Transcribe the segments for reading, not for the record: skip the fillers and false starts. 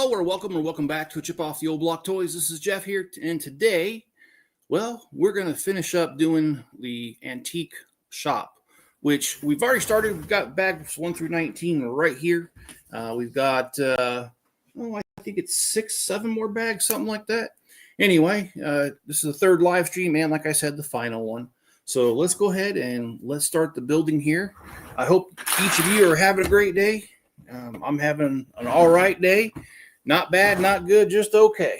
Hello, or welcome back to Chip Off the Old Block Toys. This is Jeff here, and today, well, we're going to finish up doing the antique shop, which we've already started. We've got bags 1 through 19 right here. We've got, I think it's 6, 7 more bags, something like that. Anyway, this is the third live stream, and like I said, the final one. So let's go ahead and let's start the building here. I hope each of you are having a great day. I'm having an all right day. Not bad, not good, just okay.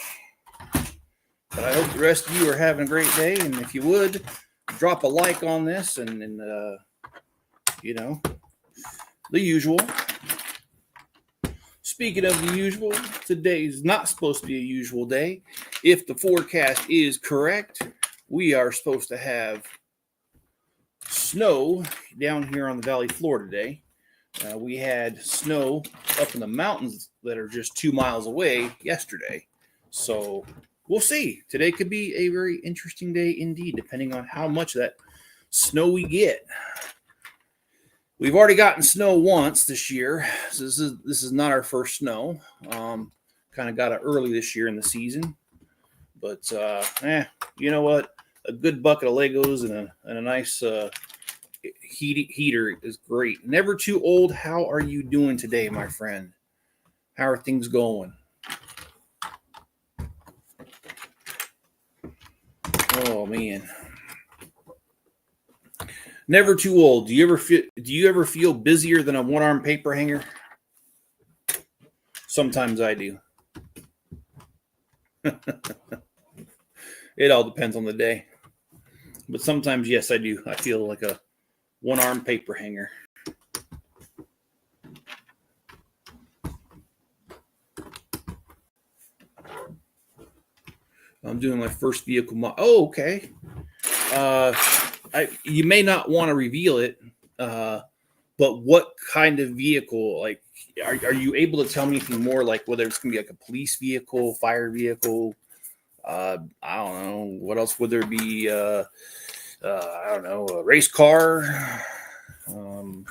But I hope the rest of you are having a great day. And if you would, drop a like on this and you know, the usual. Speaking of the usual, today's not supposed to be a usual day. If the forecast is correct, we are supposed to have snow down here on the valley floor today. We had snow up in the mountains that are just 2 miles away yesterday. So we'll see. Today could be a very interesting day indeed, depending on how much of that snow we get. We've already gotten snow once this year. So this is not our first snow. Kind of got it early this year in the season. But, you know what? A good bucket of Legos and a nice heater is great. Never too old. How are you doing today, my friend? How are things going? Oh man, never too old. Do you ever feel busier than a one-arm paper hanger? Sometimes I do. It all depends on the day, but sometimes yes, I do. I feel like a one-arm paper hanger. I'm doing my first vehicle mod. Oh, okay. You may not want to reveal it, but what kind of vehicle? Like, are you able to tell me anything more? Like whether it's gonna be like a police vehicle, fire vehicle? I don't know. What else would there be? I don't know, a race car, an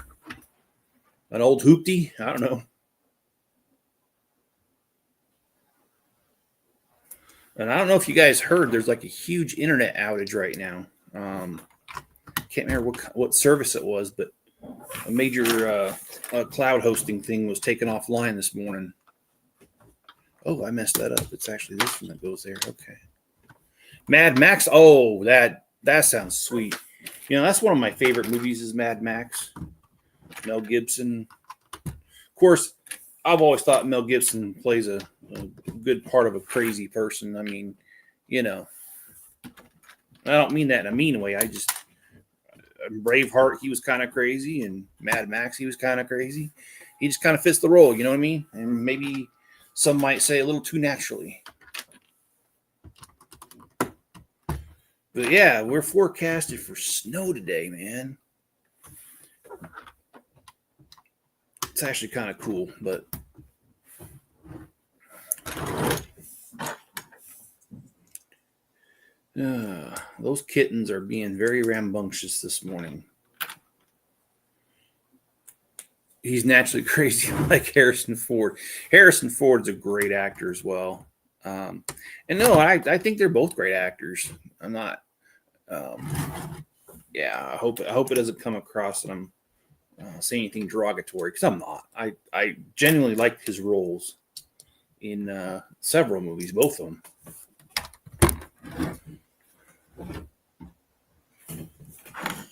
old hoopty. I don't know. And I don't know if you guys heard, there's like a huge internet outage right now. Can't remember what service it was, but a major cloud hosting thing was taken offline this morning. Oh, I messed that up. It's actually this one that goes there. Okay. Mad Max. Oh, that sounds sweet. You know, that's one of my favorite movies is Mad Max. Mel Gibson. Of course, I've always thought Mel Gibson plays a good part of a crazy person. I mean, you know, I don't mean that in a mean way. Braveheart, he was kind of crazy, and Mad Max, he was kind of crazy. He just kind of fits the role, you know what I mean? And maybe some might say a little too naturally. But yeah, we're forecasted for snow today, man. It's actually kind of cool, but those kittens are being very rambunctious this morning. He's naturally crazy like Harrison Ford. Harrison Ford's a great actor as well. And no, I think they're both great actors. I'm not. I hope it doesn't come across that I'm saying anything derogatory, because I'm not. I genuinely liked his roles in several movies, both of them.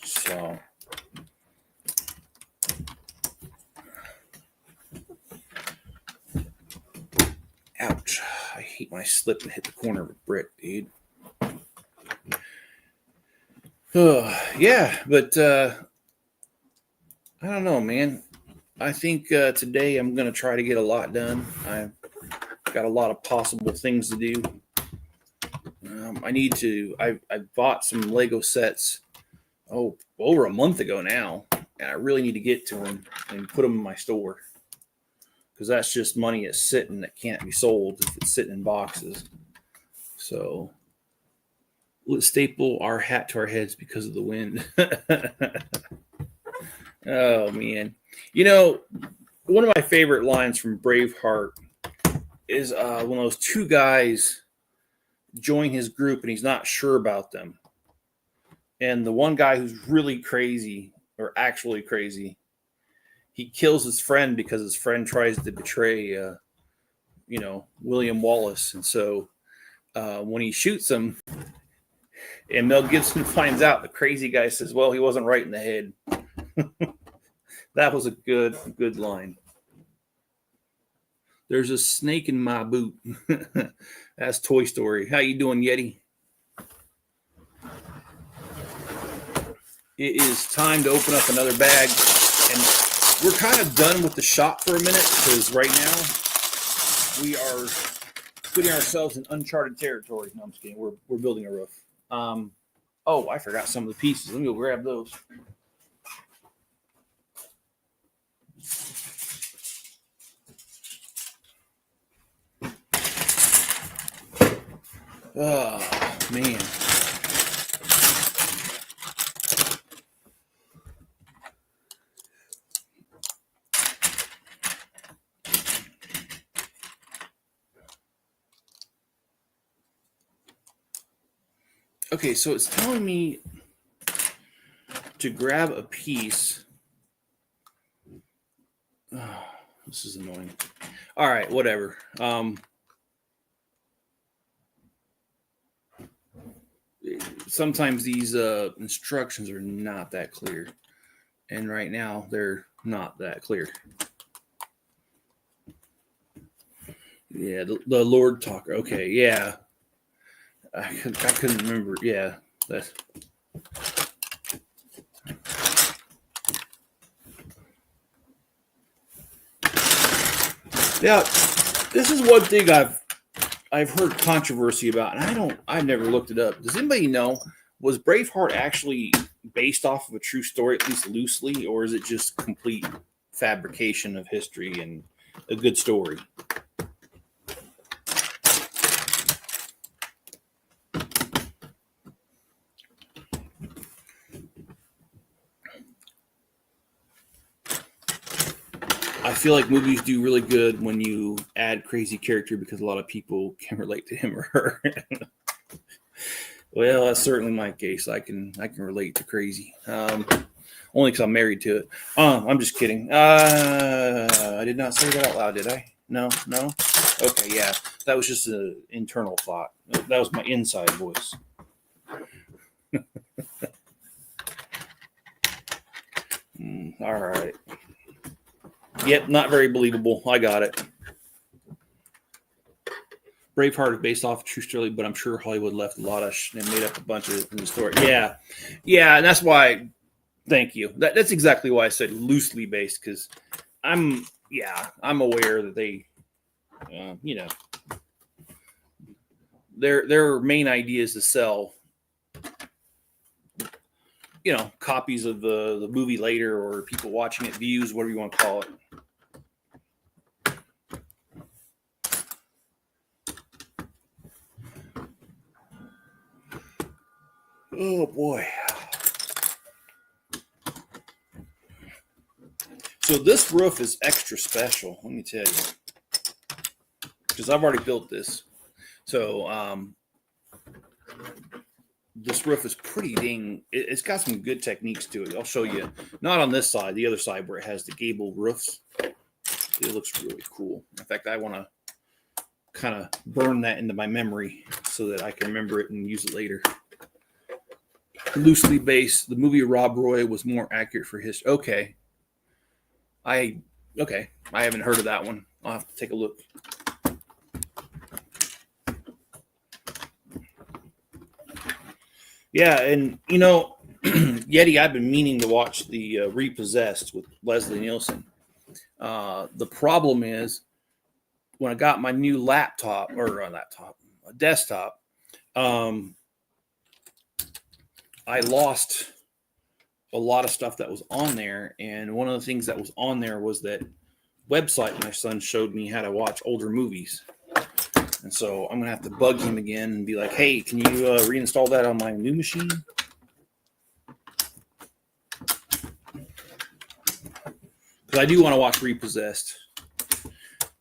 So. Ouch. I hate when I slip and hit the corner of a brick, dude. Yeah, but I don't know, man. I think today I'm going to try to get a lot done. I've got a lot of possible things to do. I bought some Lego sets, over a month ago now, and I really need to get to them and put them in my store. Because that's just money that's sitting that can't be sold if it's sitting in boxes. So let's staple our hat to our heads because of the wind. Oh, man. You know, one of my favorite lines from Braveheart is when those two guys join his group and he's not sure about them. And the one guy who's really crazy, or actually crazy, he kills his friend because his friend tries to betray, William Wallace. And so when he shoots him, and Mel Gibson finds out, the crazy guy says, well, he wasn't right in the head. That was a good line. There's a snake in my boot. That's Toy Story. How you doing, Yeti? It is time to open up another bag. And we're kind of done with the shop for a minute because right now we are putting ourselves in uncharted territory. No, I'm just kidding. We're building a roof. Oh, I forgot some of the pieces. Let me go grab those. Oh, man. Okay, so it's telling me to grab a piece. Oh, this is annoying. All right, whatever. Sometimes these instructions are not that clear. And right now, they're not that clear. Yeah, the Lord Talker. Okay, yeah. I couldn't remember. Yeah, that's... Yeah, this is one thing I've heard controversy about, and I've never looked it up. Does anybody know, was Braveheart actually based off of a true story, at least loosely, or is it just complete fabrication of history and a good story? I feel like movies do really good when you add crazy character because a lot of people can relate to him or her. Well, that's certainly my case. I can relate to crazy. Only because I'm married to it. I'm just kidding. I did not say that out loud, did I? No. Okay, yeah. That was just an internal thought. That was my inside voice. All right. Yep, not very believable. I got it. Braveheart is based off a true story, but I'm sure Hollywood left a lot of and made up a bunch of the story. Yeah, and that's why. Thank you. That's exactly why I said loosely based, because I'm aware that they, their main idea is to sell, copies of the movie later, or people watching it, views, whatever you want to call it. Oh boy. So this roof is extra special, let me tell you, because I've already built this. So this roof is pretty dang, it's got some good techniques to it. I'll show you, not on this side, the other side where it has the gable roofs. It looks really cool. In fact, I want to kind of burn that into my memory so that I can remember it and use it later. Loosely based, the movie Rob Roy was more accurate for history. Okay. I haven't heard of that one. I'll have to take a look. Yeah, and Yeti, I've been meaning to watch the Repossessed with Leslie Nielsen. The problem is, when I got my new desktop, I lost a lot of stuff that was on there, and one of the things that was on there was that website my son showed me how to watch older movies. And so I'm gonna have to bug him again and be like, hey, can you reinstall that on my new machine? Because I do want to watch Repossessed.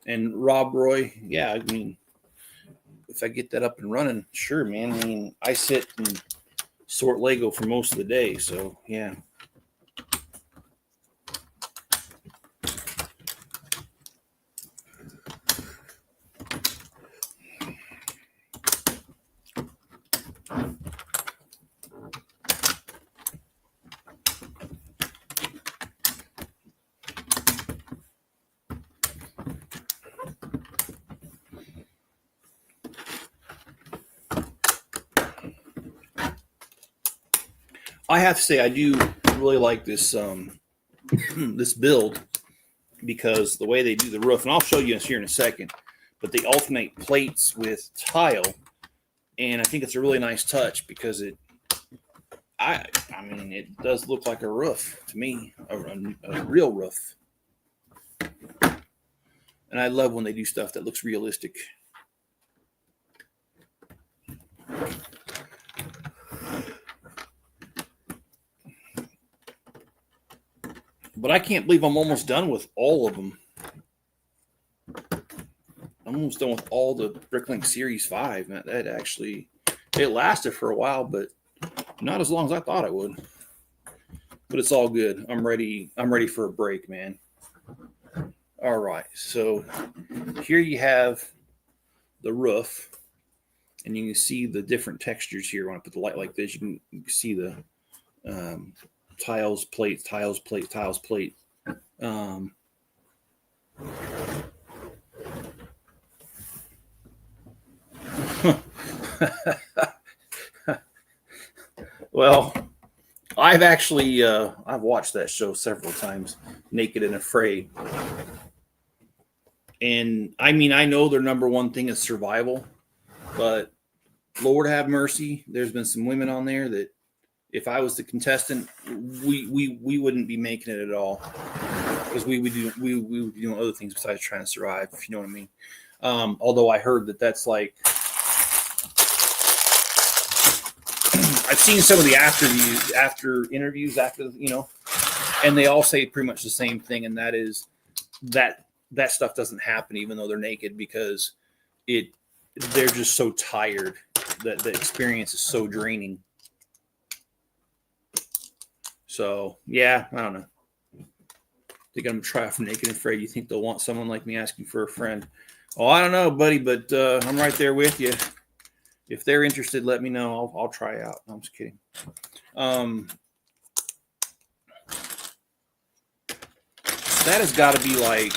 And Rob Roy, yeah, I mean, if I get that up and running, sure, man. I mean, I sit and sort Lego for most of the day, so yeah. I have to say, I do really like this this build because the way they do the roof, and I'll show you this here in a second, but they alternate plates with tile, and I think it's a really nice touch because I mean, it does look like a roof to me, a real roof. And I love when they do stuff that looks realistic. But I can't believe I'm almost done with all of them. I'm almost done with all the Bricklink Series 5. That actually, it lasted for a while, but not as long as I thought it would. But it's all good. I'm ready for a break, man. All right, so here you have the roof, and you can see the different textures here. When I put the light like this, you can see the tiles, plate, tiles, plate, tiles, plate. Well, I've actually I've watched that show several times, Naked and Afraid. And I mean, I know their number one thing is survival, but Lord have mercy, there's been some women on there that if I was the contestant, we wouldn't be making it at all, because we would be doing other things besides trying to survive, if you know what I mean. Although I heard that's like, I've seen some of the after interviews, and they all say pretty much the same thing, and that is that stuff doesn't happen even though they're naked, because they're just so tired that the experience is so draining. So yeah, I don't know. Think I'm gonna try out for Naked and Afraid. You think they'll want someone like me asking for a friend? Oh, I don't know, buddy, but I'm right there with you. If they're interested, let me know. I'll try out. No, I'm just kidding. That has got to be like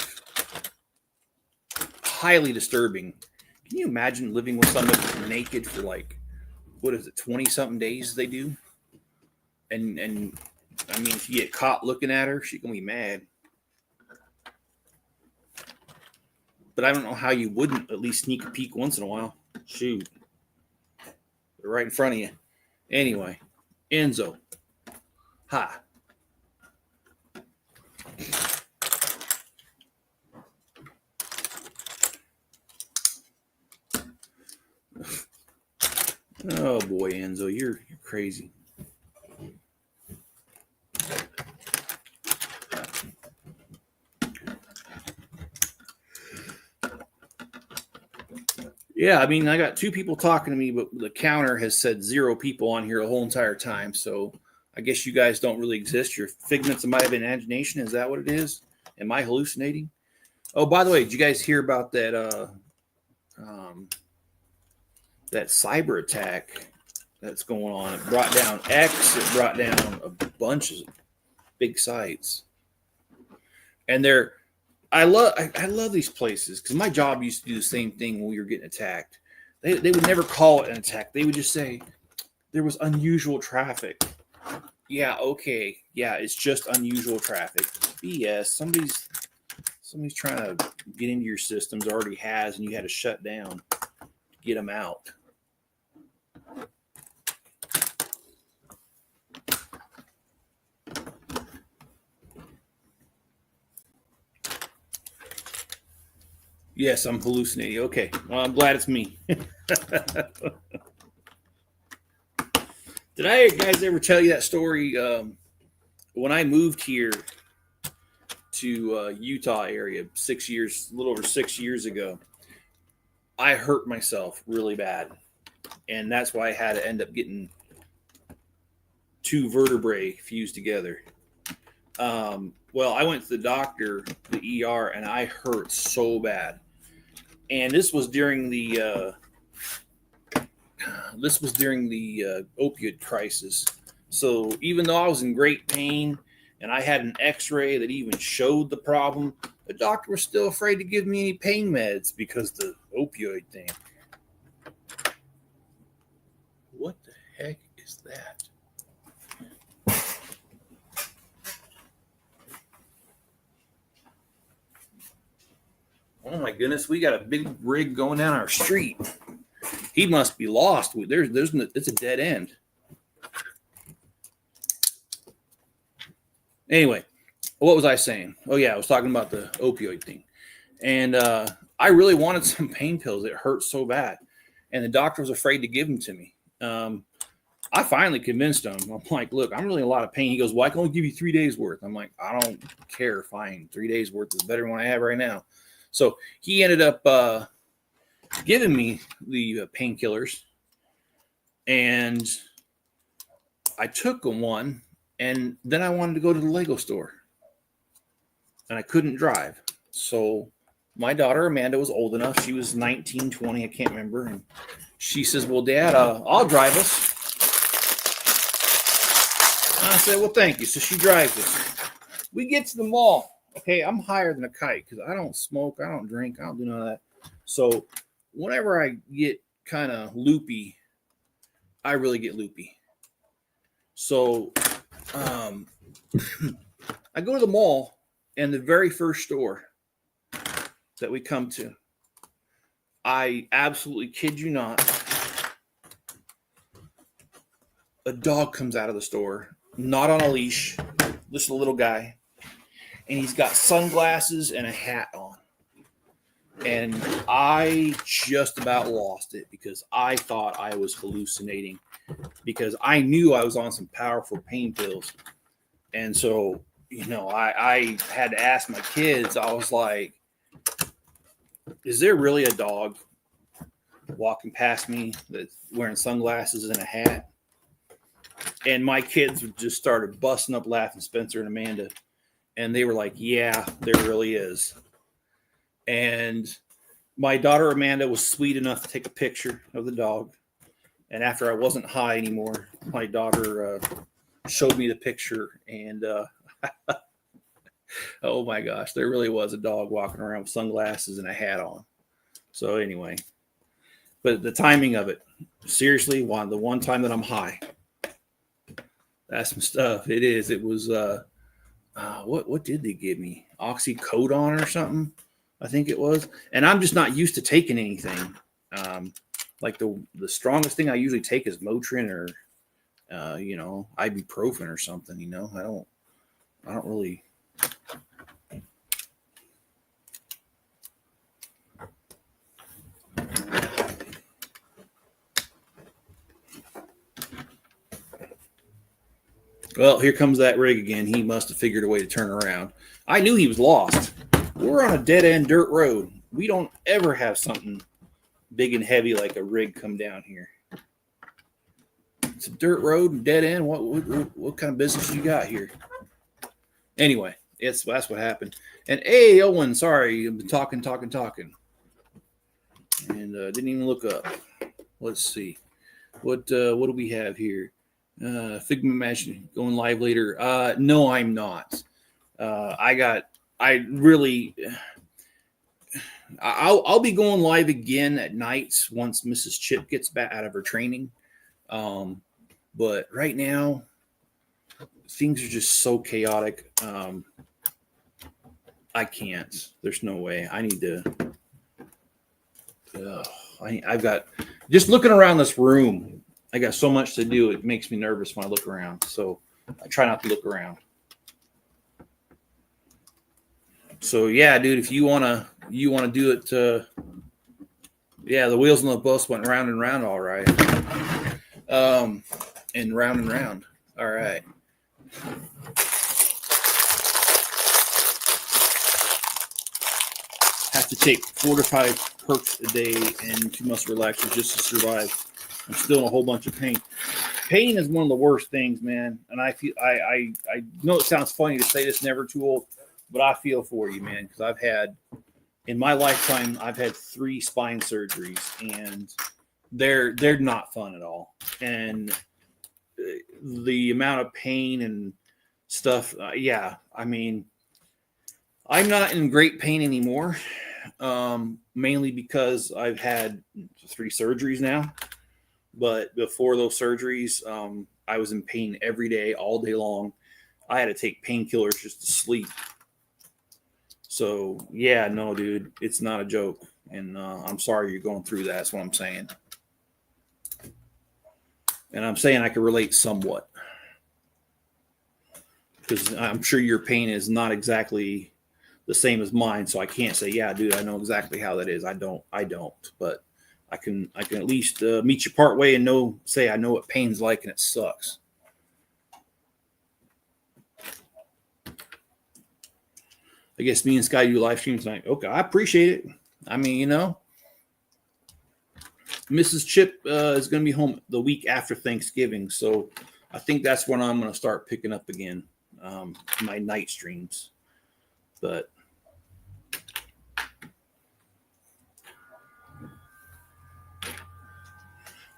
highly disturbing. Can you imagine living with somebody naked for like, what is it, 20-something days they do? And I mean, if you get caught looking at her, she's gonna be mad. But I don't know how you wouldn't at least sneak a peek once in a while. Shoot. They're right in front of you. Anyway, Enzo. Hi. Oh boy, Enzo, you're crazy. Yeah, I mean, I got 2 people talking to me, but the counter has said 0 people on here the whole entire time. So I guess you guys don't really exist. You're figments of my imagination. Is that what it is? Am I hallucinating? Oh, by the way, did you guys hear about that that cyber attack that's going on? It brought down X. It brought down a bunch of big sites. And I love these places because my job used to do the same thing when we were getting attacked. They would never call it an attack. They would just say there was unusual traffic. Yeah, okay. Yeah, it's just unusual traffic. BS. Somebody's trying to get into your systems, already has, and you had to shut down to get them out. Yes, I'm hallucinating. Okay. Well, I'm glad it's me. Did I guys ever tell you that story? When I moved here to Utah area a little over 6 years ago, I hurt myself really bad. And that's why I had to end up getting 2 vertebrae fused together. Well, I went to the doctor, the ER, and I hurt so bad. And this was during the opioid crisis. So even though I was in great pain and I had an X-ray that even showed the problem, the doctor was still afraid to give me any pain meds because the opioid thing. What the heck is that? Oh my goodness, we got a big rig going down our street. He must be lost. It's a dead end. Anyway, what was I saying? Oh yeah, I was talking about the opioid thing. And I really wanted some pain pills. It hurt so bad. And the doctor was afraid to give them to me. I finally convinced him. I'm like, look, I'm really in a lot of pain. He goes, well, I can only give you 3 days worth. I'm like, I don't care. Fine. 3 days worth is better than what I have right now. So he ended up giving me the painkillers, and I took one, and then I wanted to go to the Lego store, and I couldn't drive. So my daughter Amanda was old enough. She was 19, 20, I can't remember. And she says, well, Dad, I'll drive us. And I said, well, thank you. So she drives us. We get to the mall. Okay, I'm higher than a kite because I don't smoke, I don't drink, I don't do none of that. So whenever I get kind of loopy, I really get loopy. So I go to the mall, and the very first store that we come to, I absolutely kid you not, a dog comes out of the store, not on a leash, just a little guy. And he's got sunglasses and a hat on. And I just about lost it because I thought I was hallucinating because I knew I was on some powerful pain pills. And so, I had to ask my kids, I was like, is there really a dog walking past me that's wearing sunglasses and a hat? And my kids just started busting up laughing, Spencer and Amanda. And they were like, yeah, there really is. And my daughter Amanda was sweet enough to take a picture of the dog. And after I wasn't high anymore, my daughter showed me the picture. And oh my gosh, there really was a dog walking around with sunglasses and a hat on. So anyway, but the timing of it, seriously, the one time that I'm high, that's some stuff. It is. It was... what did they give me? Oxycodone or something, I think it was. And I'm just not used to taking anything. Like the strongest thing I usually take is Motrin or ibuprofen or something. I don't really. Well, here comes that rig again. He must have figured a way to turn around. I knew he was lost. We're on a dead-end dirt road. We don't ever have something big and heavy like a rig come down here. It's a dirt road and dead end. What kind of business you got here? Anyway, that's what happened. And hey, Owen, sorry, I've been talking. And didn't even look up. Let's see. What do we have here? Figment Imagine going live later. No, I'm not. I'll be going live again at nights once Mrs. Chip gets back out of her training. But right now things are just so chaotic. I can't. There's no way. I need to. I've got just looking around this room. I got so much to do. It makes me nervous when I look around. So I try not to look around. So yeah, dude, if you wanna do it, yeah, the wheels on the bus went round and round, all right, and round, all right. to take 4 to 5 perks a day and 2 muscle relaxers just to survive. I'm still in a whole bunch of pain. Pain is one of the worst things, man. And I feel I know it sounds funny to say this, never too old, but I feel for you, man, because I've had in my lifetime I've had 3 spine surgeries, and they're not fun at all. And the amount of pain and stuff, yeah, I mean, I'm not in great pain anymore, mainly because I've had 3 surgeries now. But before those surgeries, I was in pain every day, all day long. I had to take painkillers just to sleep. So, yeah, no, dude, it's not a joke. And I'm sorry you're going through that. That's what I'm saying. And I'm saying I can relate somewhat, because I'm sure your pain is not exactly the same as mine. So I can't say, yeah, dude, I know exactly how that is. I don't. But I can at least meet you part way and say I know what pain's like, and it sucks. I guess me and Sky do live streams tonight. Okay, I appreciate it. I mean, Mrs. Chip is going to be home the week after Thanksgiving, so I think that's when I'm going to start picking up again my night streams. But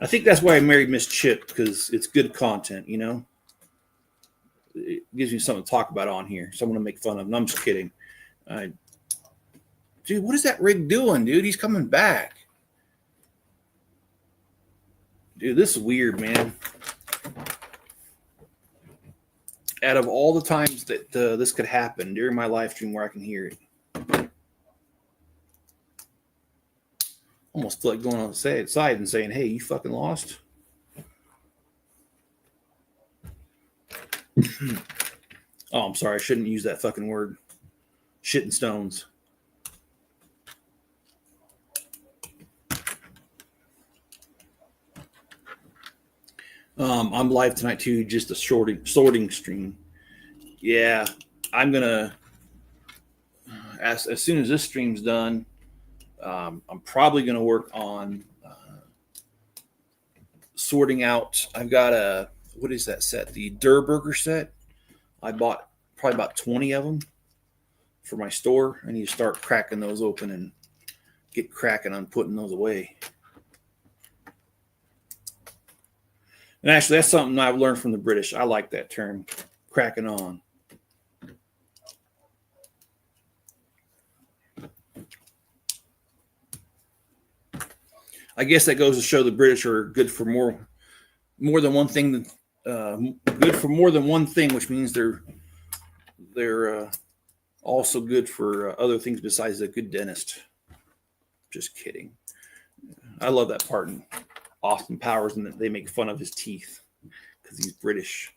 I think that's why I married Miss Chip, because it's good content, It gives me something to talk about on here, someone to make fun of. And I'm just kidding. Dude, what is that rig doing, dude? He's coming back. Dude, this is weird, man. Out of all the times that this could happen during my live stream where I can hear it, almost feel like going on the side and saying, hey, you fucking lost? Oh, I'm sorry. I shouldn't use that fucking word. Shit and stones. I'm live tonight too, just a sorting stream. Yeah, I'm gonna as soon as this stream's done, I'm probably gonna work on sorting out. I've got what is that set? The Durburger set. I bought probably about 20 of them for my store. I need to start cracking those open and get cracking on putting those away. And actually, that's something I've learned from the British. I like that term, cracking on. I guess that goes to show the British are good for more than one thing. Good for more than one thing, which means they're also good for other things besides a good dentist. Just kidding. I love that part in Austin Powers, and they make fun of his teeth because he's British.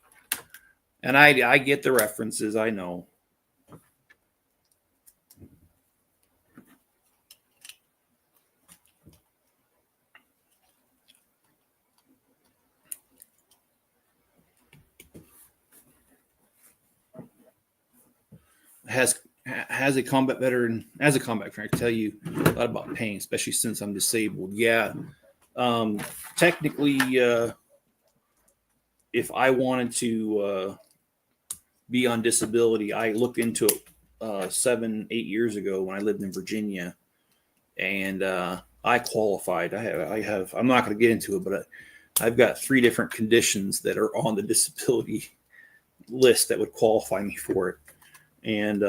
And I get the references. I know. As a combat veteran, I can tell you a lot about pain, especially since I'm disabled. Yeah. Technically, if I wanted to be on disability, I looked into it 7-8 years ago when I lived in Virginia, and I qualified. I'm not going to get into it, but I've got 3 different conditions that are on the disability list that would qualify me for it. And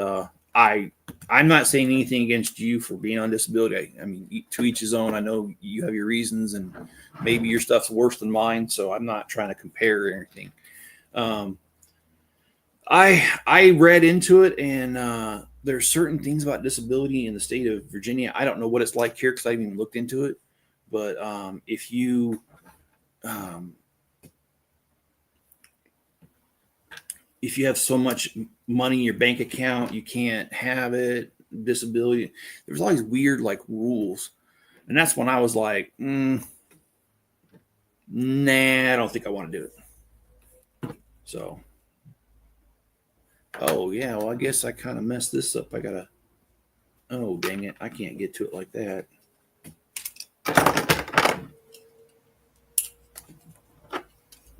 I'm not saying anything against you for being on disability. I mean, to each his own. I know you have your reasons, and maybe your stuff's worse than mine, so I'm not trying to compare or anything. I read into it, and there's certain things about disability in the state of Virginia. I don't know what it's like here because I haven't even looked into it. But if you have so much money in your bank account, you can't have it. Disability. There's all these weird rules, and that's when I was like, nah, I don't think I want to do it. So, oh yeah, well I guess I kind of messed this up. I gotta Oh, dang it. I can't get to it like that.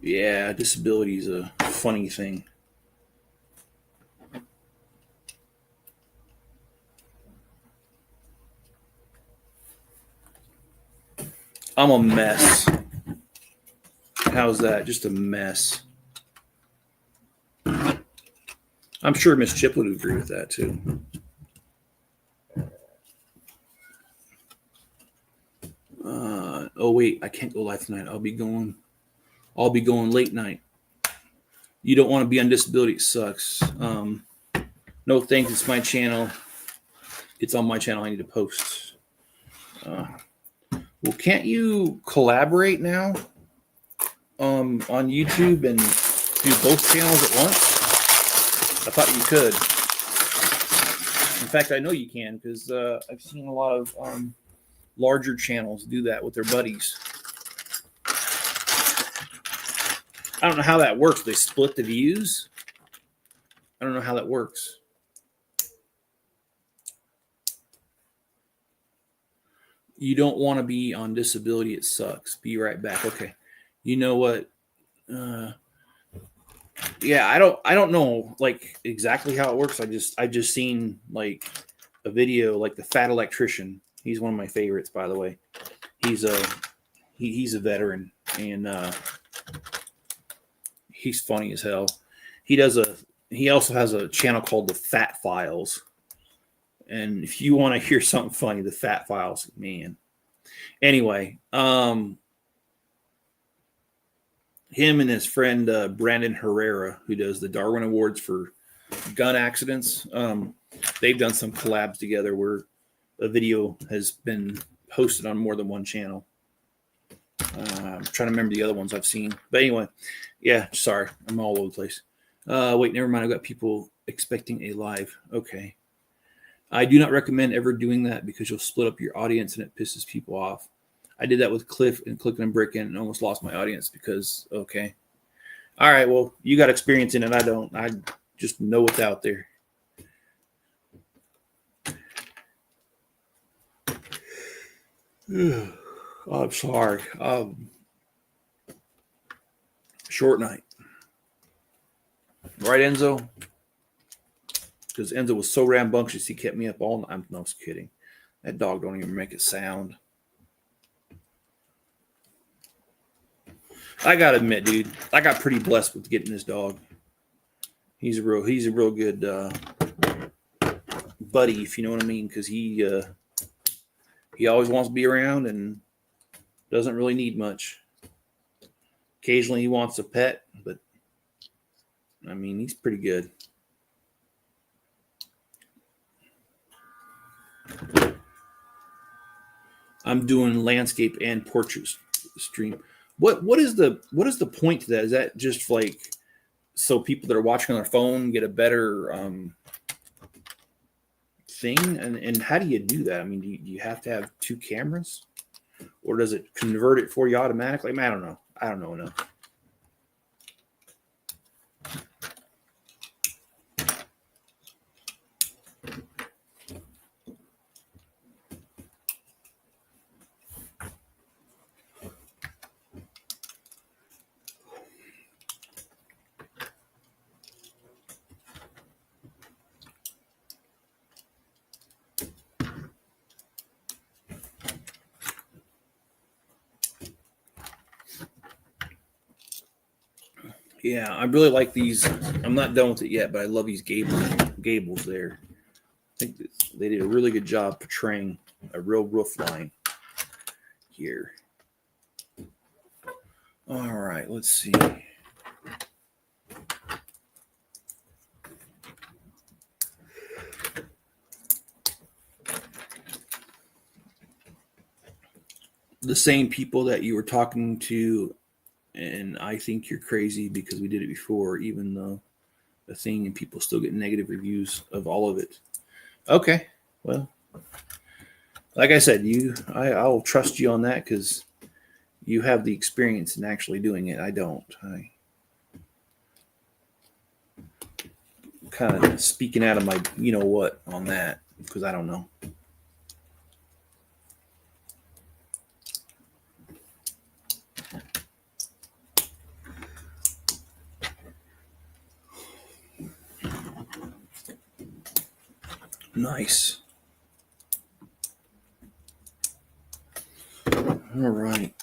Yeah, disability is a funny thing. I'm a mess. How's that? Just a mess. I'm sure Miss Chip would agree with that too. Oh wait, I can't go live tonight. I'll be going late night. You don't want to be on disability. It sucks. No thanks. It's my channel. It's on my channel. I need to post. Well, can't you collaborate now on YouTube and do both channels at once? I thought you could. In fact, I know you can because I've seen a lot of larger channels do that with their buddies. I don't know how that works. They split the views. I don't know how that works. You don't want to be on disability. It sucks. Be right back. Okay. You know what? Yeah, I don't know like exactly how it works. I just seen like a video like the fat electrician. He's one of my favorites, by the way. He's a veteran and he's funny as hell. He also has a channel called the Fat Files. And if you want to hear something funny, the Fat Files, man. Anyway, him and his friend Brandon Herrera, who does the Darwin Awards for gun accidents, they've done some collabs together where a video has been posted on more than one channel. I'm trying to remember the other ones I've seen. But anyway, yeah, sorry. I'm all over the place. Wait, never mind. I've got people expecting a live. Okay. I do not recommend ever doing that because you'll split up your audience and it pisses people off. I did that with Cliff and Clicking and Bricking and almost lost my audience because, okay. All right, well, you got experience in it. I don't. I just know what's out there. I'm sorry. Short night. Right, Enzo? Because Enzo was so rambunctious, he kept me up all night. I'm no kidding. That dog don't even make a sound. I gotta admit, dude, I got pretty blessed with getting this dog. He's a real good buddy, if you know what I mean, because he always wants to be around and doesn't really need much. Occasionally he wants a pet, but I mean, he's pretty good. I'm doing landscape and portrait stream. What is the point to that? Is that just like so people that are watching on their phone get a better thing? And how do you do that? I mean, do you have to have two cameras, or does it convert it for you automatically? I mean, I don't know. I don't know enough. Yeah, I really like these. I'm not done with it yet, but I love these gables there. I think they did a really good job portraying a real roof line here. All right, let's see. The same people that you were talking to, and I think you're crazy because we did it before, even though the thing and people still get negative reviews of all of it. Okay, well, like I said, I'll trust you on that because you have the experience in actually doing it. I don't. I kind of speaking out of my, you know what, on that. because I don't know. Nice. All right.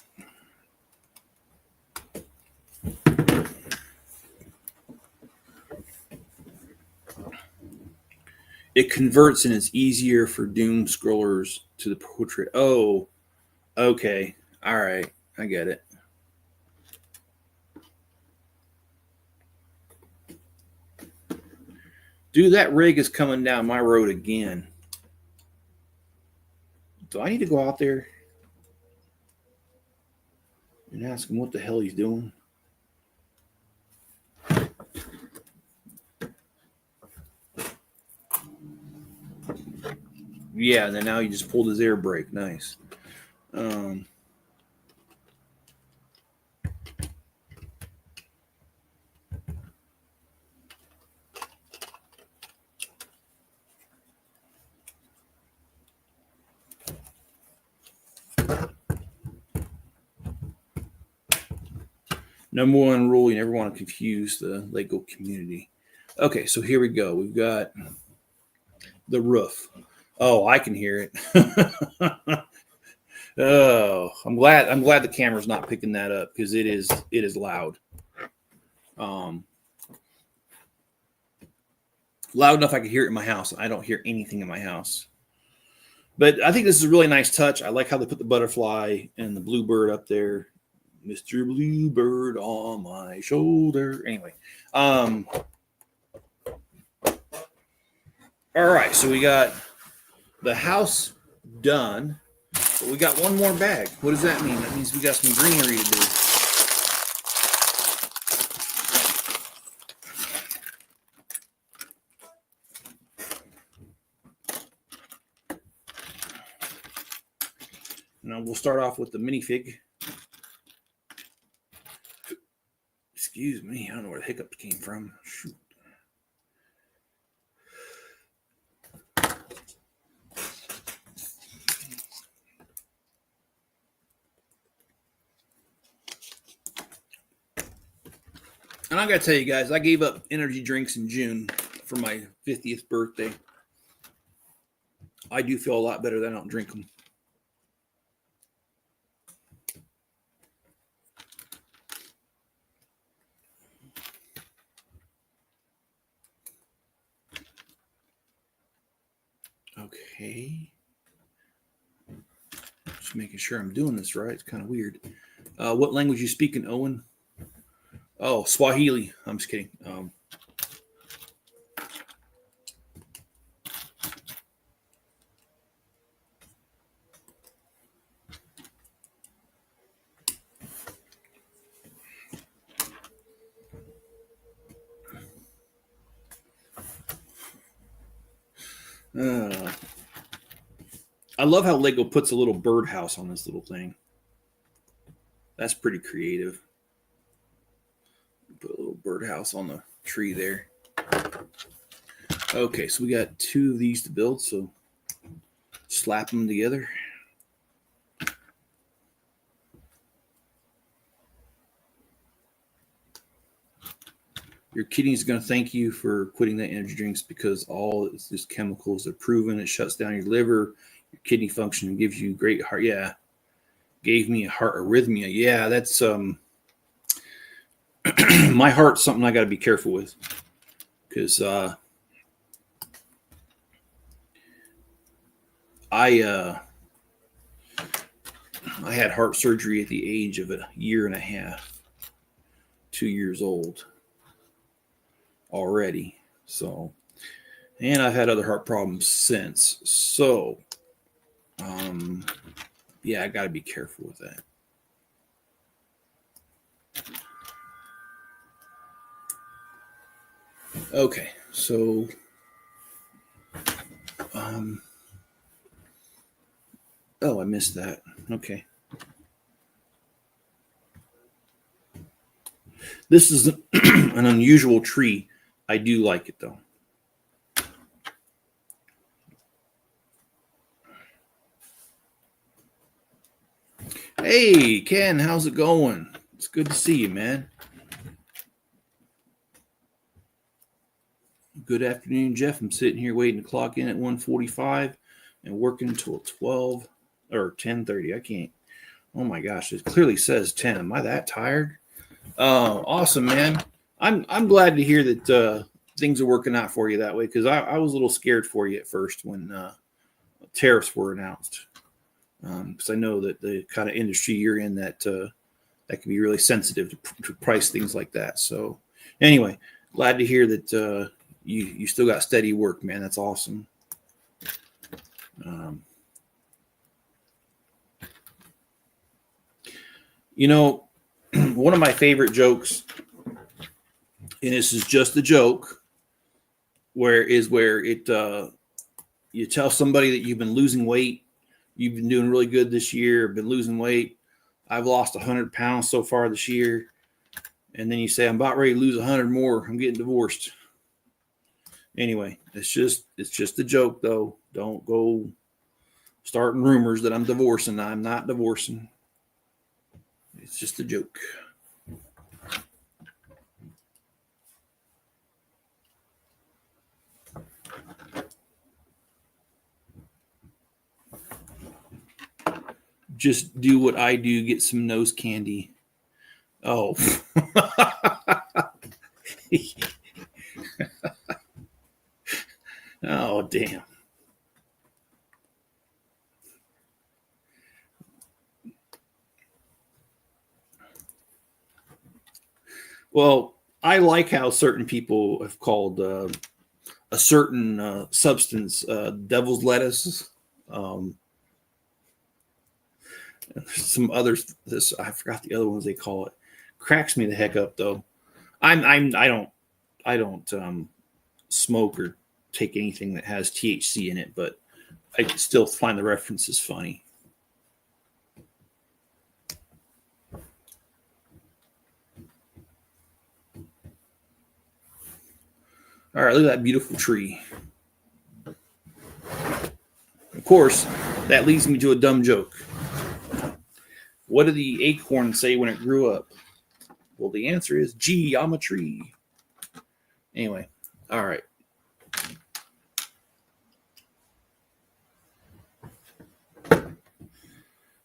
It converts and it's easier for doom scrollers to the portrait. Oh, okay. All right. I get it. Dude, that rig is coming down my road again. Do I need to go out there and ask him what the hell he's doing? Yeah, and then now he just pulled his air brake. Nice. Number one rule, you never want to confuse the Lego community. Okay, so here we go. We've got the roof. Oh, I can hear it. Oh, I'm glad the camera's not picking that up because it is loud. Loud enough I can hear it in my house. I don't hear anything in my house. But I think this is a really nice touch. I like how they put the butterfly and the bluebird up there. Mr. Bluebird on my shoulder. Anyway. All right, so we got the house done. But we got one more bag. What does that mean? That means we got some greenery to do. Now we'll start off with the minifig. Excuse me, I don't know where the hiccups came from. Shoot. And I got to tell you guys, I gave up energy drinks in June for my 50th birthday. I do feel a lot better than I don't drink them. Okay. Just making sure I'm doing this right. It's kind of weird. What language you speaking, Owen? Oh, Swahili. I'm just kidding. I love how Lego puts a little birdhouse on this little thing. That's pretty creative. Put a little birdhouse on the tree there. Okay, so we got two of these to build, so slap them together. Your kidney's going to thank you for quitting the energy drinks because all it's just chemicals are proven. It shuts down your liver, your kidney function, and gives you great heart. Yeah, gave me a heart arrhythmia. Yeah, that's my heart's something I got to be careful with because I had heart surgery at the age of a year and a half, 2 years old already. So, and I've had other heart problems since. So, yeah, I got to be careful with that. Okay, so oh, I missed that. Okay. This is an unusual tree. I do like it though. Hey, Ken, how's it going? It's good to see you, man. Good afternoon, Jeff. I'm sitting here waiting to clock in at 1:45 and working until 12 or 10:30. I can't. Oh my gosh, it clearly says 10. Am I that tired? Awesome, man. I'm glad to hear that things are working out for you that way, because I was a little scared for you at first when tariffs were announced. Because I know that the kind of industry you're in, that can be really sensitive to price things like that. So anyway, glad to hear that you still got steady work, man. That's awesome. You know, one of my favorite jokes, and this is just a joke, where it you tell somebody that you've been losing weight, you've been doing really good this year, been losing weight. I've lost 100 pounds so far this year. And then you say, I'm about ready to lose 100 more. I'm getting divorced. Anyway, it's just a joke, though. Don't go starting rumors that I'm divorcing. I'm not divorcing. It's just a joke. Just do what I do, get some nose candy. Oh. Oh, damn. Well, I like how certain people have called a certain substance devil's lettuce. Some others, I forgot the other ones they call it. Cracks me the heck up, though. I don't smoke or take anything that has THC in it, but I still find the references funny. All right, look at that beautiful tree. Of course, that leads me to a dumb joke. What did the acorn say when it grew up? Well, the answer is, gee, I'm a tree. Anyway, all right.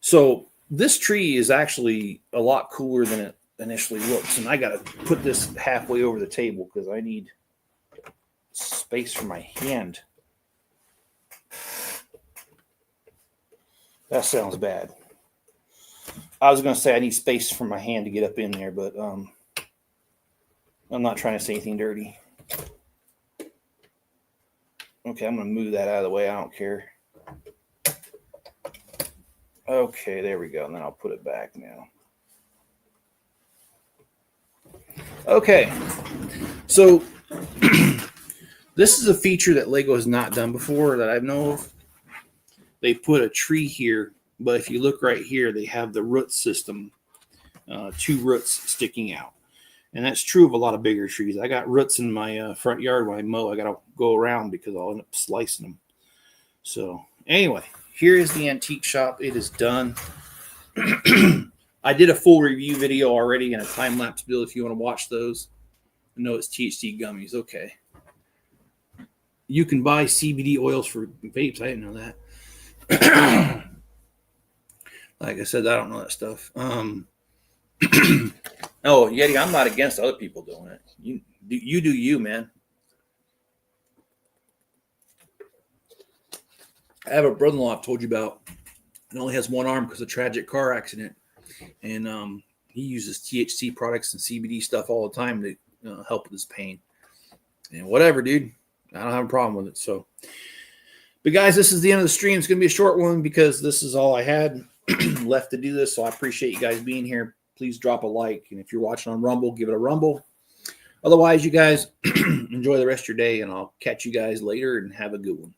So this tree is actually a lot cooler than it initially looks. And I got to put this halfway over the table because I need space for my hand. That sounds bad. I was going to say I need space for my hand to get up in there, but I'm not trying to say anything dirty. Okay, I'm going to move that out of the way. I don't care. Okay, there we go. And then I'll put it back now. Okay, so this is a feature that Lego has not done before that I know of. They put a tree here, but if you look right here, they have the root system, 2 roots sticking out. And that's true of a lot of bigger trees. I got roots in my front yard when I mow. I got to go around because I'll end up slicing them. So anyway, here is the antique shop. It is done. I did a full review video already and a time-lapse video if you want to watch those. I know it's THC gummies. Okay. You can buy CBD oils for vapes. I didn't know that. Like I said, I don't know that stuff. Oh, Yeti, I'm not against other people doing it. You do you, man. I have a brother-in-law I've told you about. He only has one arm because of a tragic car accident. And he uses THC products and CBD stuff all the time to help with his pain. And whatever, dude. I don't have a problem with it. So, but guys, this is the end of the stream. It's going to be a short one because this is all I had left to do this. So I appreciate you guys being here. Please drop a like. And if you're watching on Rumble, give it a rumble. Otherwise, you guys enjoy the rest of your day, and I'll catch you guys later and have a good one.